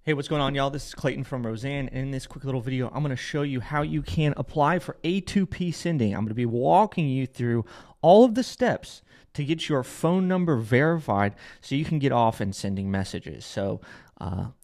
Hey, what's going on, y'all? This is Clayton from Roseanne, and in this quick little video, I'm going to show you how you can apply for A2P sending. I'm going to be walking you through all of the steps to get your phone number verified so you can get off and sending messages. So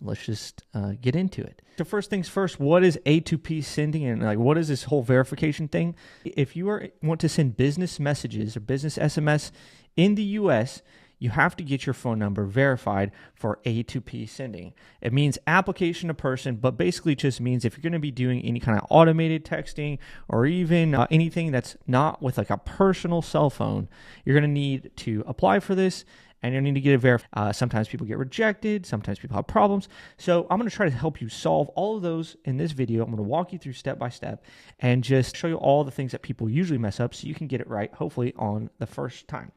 let's just get into it. So first things first, what is A2P sending, and what is this whole verification thing? If you want to send business messages or business SMS in the U.S., you have to get your phone number verified for A2P sending. It means application to person, but basically just means if you're going to be doing any kind of automated texting or even anything that's not with like a personal cell phone, you're going to need to apply for this and you need to get it verified. Sometimes people get rejected. Sometimes people have problems. So I'm going to try to help you solve all of those in this video. I'm going to walk you through step by step and just show you all the things that people usually mess up so you can get it right, hopefully on the first time.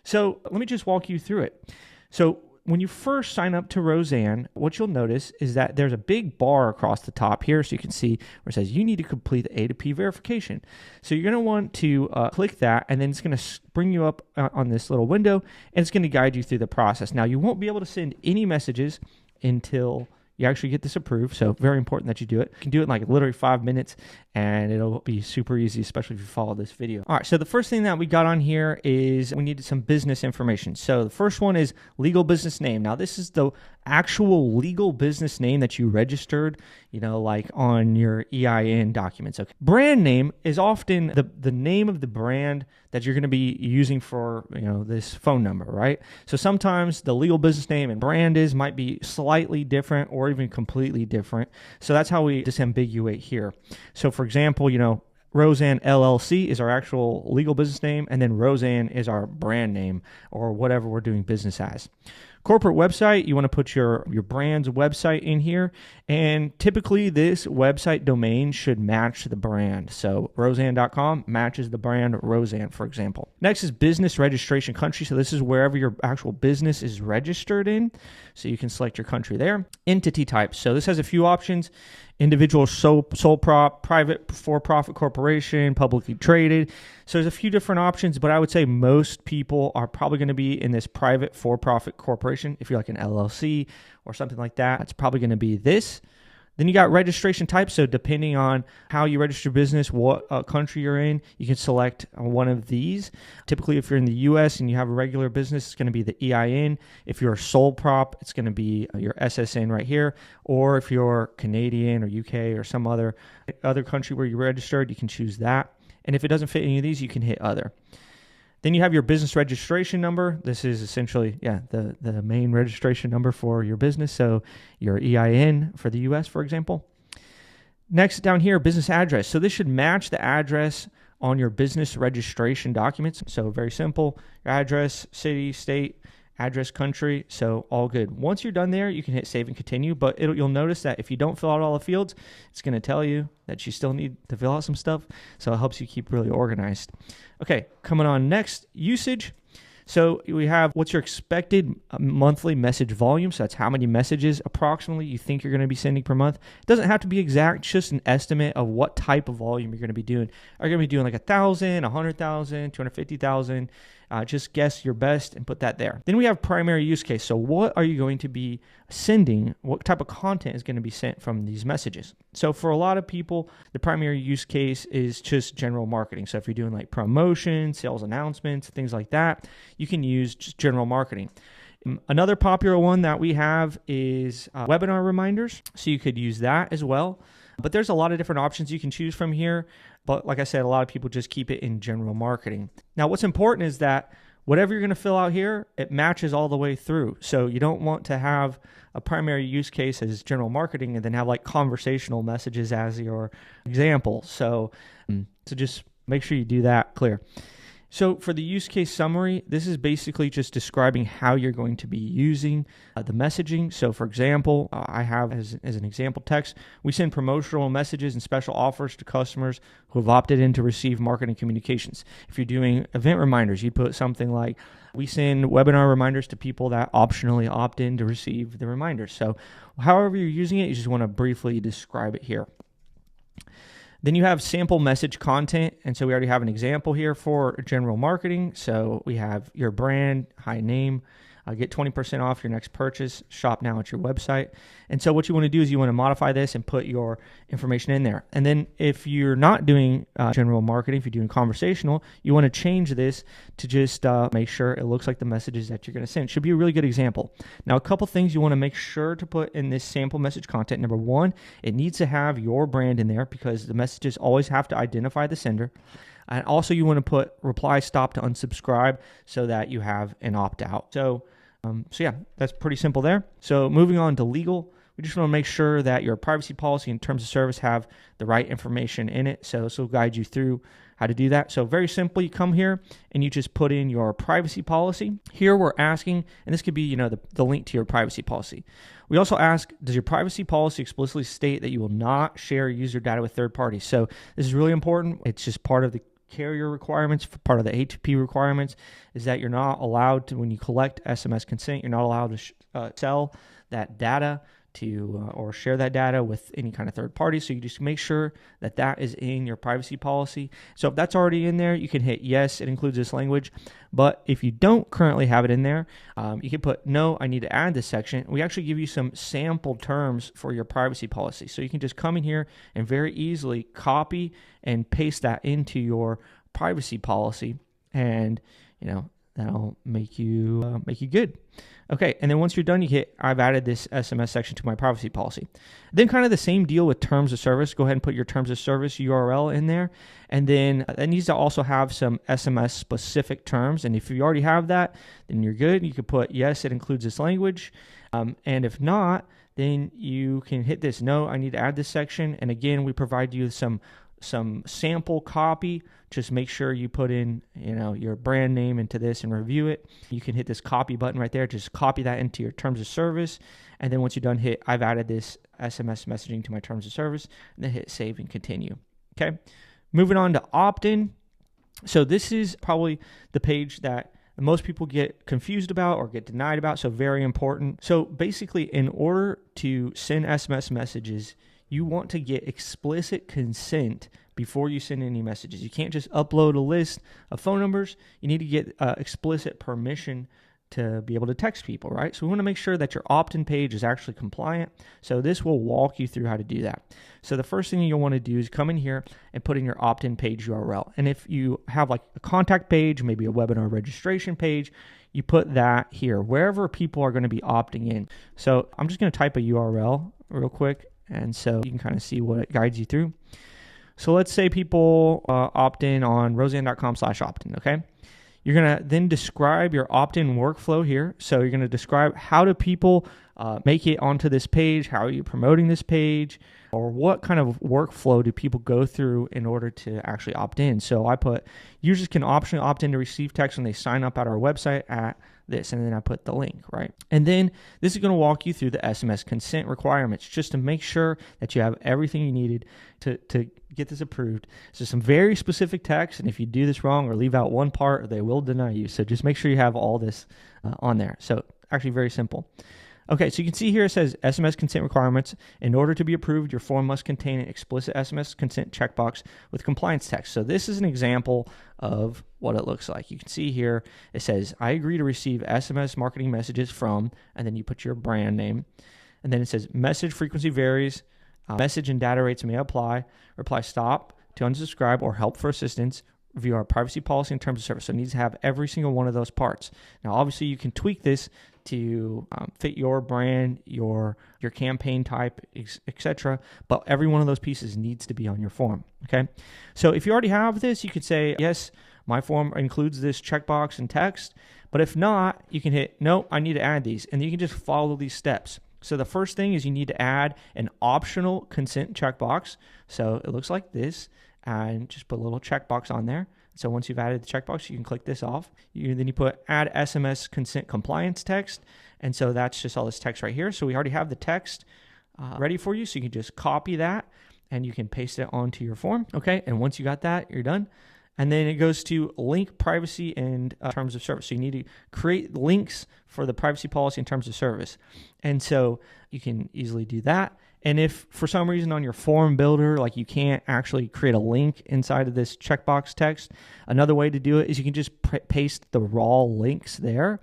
So let me just walk you through it. So when you first sign up to Roseanne, what you'll notice is that there's a big bar across the top here, so you can see where it says you need to complete the A2P verification. So you're going to want to click that, and then it's going to bring you up on this little window, and it's going to guide you through the process. Now, you won't be able to send any messages until you actually get this approved, so very important that you do it. You can do it in like literally 5 minutes, and it'll be super easy, especially if you follow this video. All right, so the first thing that we got on here is we needed some business information. So the first one is legal business name. Now, this is the actual legal business name that you registered, like on your EIN documents. Okay. Brand name is often the name of the brand that you're going to be using for, this phone number, right? So sometimes the legal business name and brand might be slightly different or even completely different. So that's how we disambiguate here. So for example, Roseanne LLC is our actual legal business name, and then Roseanne is our brand name or whatever we're doing business as. Corporate website, you want to put your brand's website in here, and typically this website domain should match the brand. So roseanne.com matches the brand Roseanne, for example. Next is business registration country. So this is wherever your actual business is registered in. So you can select your country there. Entity type. So this has a few options. Individual, sole prop, private for-profit corporation, publicly traded. So there's a few different options, but I would say most people are probably going to be in this private for-profit corporation. If you're like an LLC or something like that, it's probably going to be this. Then you got registration type. So depending on how you register business, what country you're in, you can select one of these. Typically, if you're in the U.S. and you have a regular business, it's going to be the EIN. If you're a sole prop, it's going to be your SSN right here. Or if you're Canadian or UK or some other country where you're registered, you can choose that. And if it doesn't fit any of these, you can hit other. Then you have your business registration number. This is essentially, the main registration number for your business. So your EIN for the US, for example. Next down here, business address. So this should match the address on your business registration documents. So very simple, your address, city, state, address, country. So all good. Once you're done there, you can hit save and continue, but you'll notice that if you don't fill out all the fields, it's going to tell you that you still need to fill out some stuff. So it helps you keep really organized. Okay, coming on next, usage. So we have what's your expected monthly message volume. So that's how many messages approximately you think you're going to be sending per month. It doesn't have to be exact, just an estimate of what type of volume you're going to be doing. Are you going to be doing like 1,000, 100,000, 250,000? Just guess your best and put that there. Then we have primary use case. So what are you going to be sending? What type of content is going to be sent from these messages? So for a lot of people, the primary use case is just general marketing. So if you're doing like promotion, sales announcements, things like that, you can use just general marketing. Another popular one that we have is webinar reminders. So you could use that as well. But there's a lot of different options you can choose from here. But like I said, a lot of people just keep it in general marketing. Now, what's important is that whatever you're going to fill out here, it matches all the way through. So you don't want to have a primary use case as general marketing and then have like conversational messages as your example. So just make sure you do that clear. So for the use case summary, this is basically just describing how you're going to be using the messaging. So for example, I have as an example text, we send promotional messages and special offers to customers who have opted in to receive marketing communications. If you're doing event reminders, you'd put something like, we send webinar reminders to people that optionally opt in to receive the reminders. So however you're using it, you just want to briefly describe it here. Then you have sample message content. And so we already have an example here for general marketing. So we have your brand, high name, get 20% off your next purchase. Shop now at your website. And so what you want to do is you want to modify this and put your information in there. And then if you're not doing general marketing, if you're doing conversational, you want to change this to just make sure it looks like the messages that you're going to send. It should be a really good example. Now, a couple things you want to make sure to put in this sample message content. Number one, it needs to have your brand in there because the messages always have to identify the sender. And also you want to put reply stop to unsubscribe so that you have an opt-out. So yeah, that's pretty simple there. So moving on to legal, we just want to make sure that your privacy policy and terms of service have the right information in it. So this will guide you through how to do that. So very simply, you come here and you just put in your privacy policy. Here we're asking, and this could be the link to your privacy policy. We also ask, does your privacy policy explicitly state that you will not share user data with third parties? So this is really important. It's just part of the carrier requirements, part of the A2P requirements, is that you're not allowed to, when you collect SMS consent, you're not allowed to sell that data to or share that data with any kind of third party. So you just make sure that that is in your privacy policy. So if that's already in there, you can hit yes, it includes this language. But if you don't currently have it in there, you can put no, I need to add this section. We actually give you some sample terms for your privacy policy. So you can just come in here and very easily copy and paste that into your privacy policy, and that'll make you good. Okay, and then once you're done, you hit I've added this SMS section to my privacy policy. Then kind of the same deal with terms of service. Go ahead and put your terms of service URL in there, and then that needs to also have some SMS specific terms. And if you already have that, then you're good. You can put yes, it includes this language, and if not, then you can hit this no, I need to add this section. And again, we provide you some sample copy. Just make sure you put in your brand name into this and review it. You can hit this copy button right there. Just copy that into your terms of service, and then once you're done, hit I've added this SMS messaging to my terms of service, and then hit save and continue. Okay, moving on to Optin. So this is probably the page that most people get confused about or get denied about, so very important. So basically, in order to send SMS messages, you want to get explicit consent before you send any messages. You can't just upload a list of phone numbers. You need to get explicit permission to be able to text people, right? So we want to make sure that your opt-in page is actually compliant. So this will walk you through how to do that. So the first thing you'll want to do is come in here and put in your opt-in page URL. And if you have like a contact page, maybe a webinar registration page, you put that here, wherever people are going to be opting in. So I'm just going to type a URL real quick, and so you can kind of see what it guides you through. So let's say people opt in on roseanne.com/optin, okay? You're going to then describe your opt-in workflow here. So you're going to describe how do people make it onto this page, how are you promoting this page, or what kind of workflow do people go through in order to actually opt in. So I put, users can optionally opt in to receive text when they sign up at our website at this, and then I put the link, right? And then this is going to walk you through the SMS consent requirements just to make sure that you have everything you needed to get this approved. So some very specific text, and if you do this wrong or leave out one part, they will deny you. So just make sure you have all this on there. So actually very simple. Okay, so you can see here it says SMS consent requirements. In order to be approved, your form must contain an explicit SMS consent checkbox with compliance text. So this is an example of what it looks like. You can see here it says, I agree to receive SMS marketing messages from, and then you put your brand name. And then it says message frequency varies, message and data rates may apply, reply stop to unsubscribe or help for assistance, review our privacy policy in terms of service. So it needs to have every single one of those parts. Now, obviously, you can tweak this to fit your brand, your campaign type, etc. But every one of those pieces needs to be on your form, okay? So if you already have this, you could say, yes, my form includes this checkbox and text. But if not, you can hit, no, I need to add these. And you can just follow these steps. So the first thing is you need to add an optional consent checkbox. So it looks like this, and just put a little checkbox on there. So once you've added the checkbox, you can click this off. Then you put add SMS consent compliance text. And so that's just all this text right here. So we already have the text ready for you. So you can just copy that and you can paste it onto your form. Okay. And once you got that, you're done. And then it goes to link privacy and terms of service. So you need to create links for the privacy policy and terms of service. And so you can easily do that. And if for some reason on your form builder, like you can't actually create a link inside of this checkbox text, another way to do it is you can just paste the raw links there.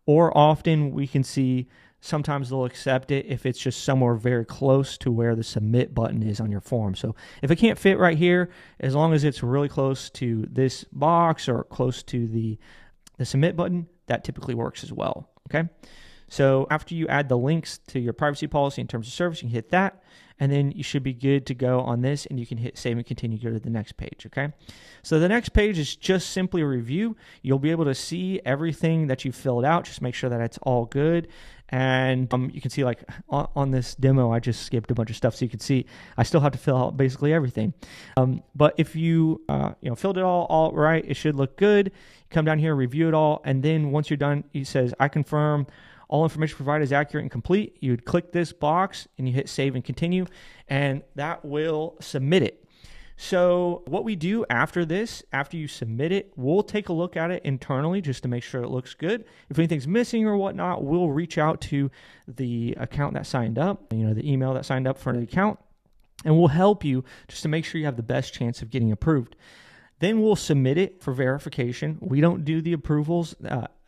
or Optin, we can see sometimes they'll accept it if it's just somewhere very close to where the submit button is on your form. So if it can't fit right here, as long as it's really close to this box or close to the submit button, that typically works as well, okay? So after you add the links to your privacy policy in terms of service, you can hit that, and then you should be good to go on this, and you can hit save and continue, go to the next page, okay? So the next page is just simply a review. You'll be able to see everything that you filled out, just make sure that it's all good. And you can see, like, on this demo, I just skipped a bunch of stuff, so you can see I still have to fill out basically everything. But if you filled it all right, it should look good. You come down here, review it all, and then once you're done, it says, I confirm all information provided is accurate and complete. You would click this box and you hit save and continue, and that will submit it. So what we do after this, after you submit it, we'll take a look at it internally just to make sure it looks good. If anything's missing or whatnot, we'll reach out to the account that signed up, the email that signed up for the account, and we'll help you just to make sure you have the best chance of getting approved. Then we'll submit it for verification. We don't do the approvals.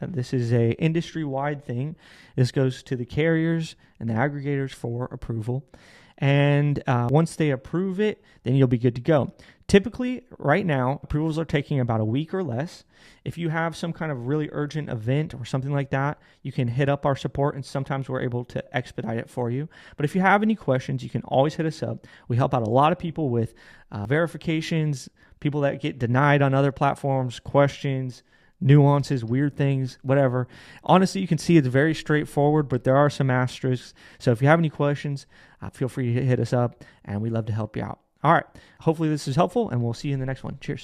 This is a industry-wide thing. This goes to the carriers and the aggregators for approval. And once they approve it, then you'll be good to go. Typically, right now, approvals are taking about a week or less. If you have some kind of really urgent event or something like that, you can hit up our support, and sometimes we're able to expedite it for you. But if you have any questions, you can always hit us up. We help out a lot of people with verifications, people that get denied on other platforms, questions, nuances, weird things, whatever. Honestly, you can see it's very straightforward, but there are some asterisks. So if you have any questions, feel free to hit us up, and we'd love to help you out. All right. Hopefully this is helpful, and we'll see you in the next one. Cheers.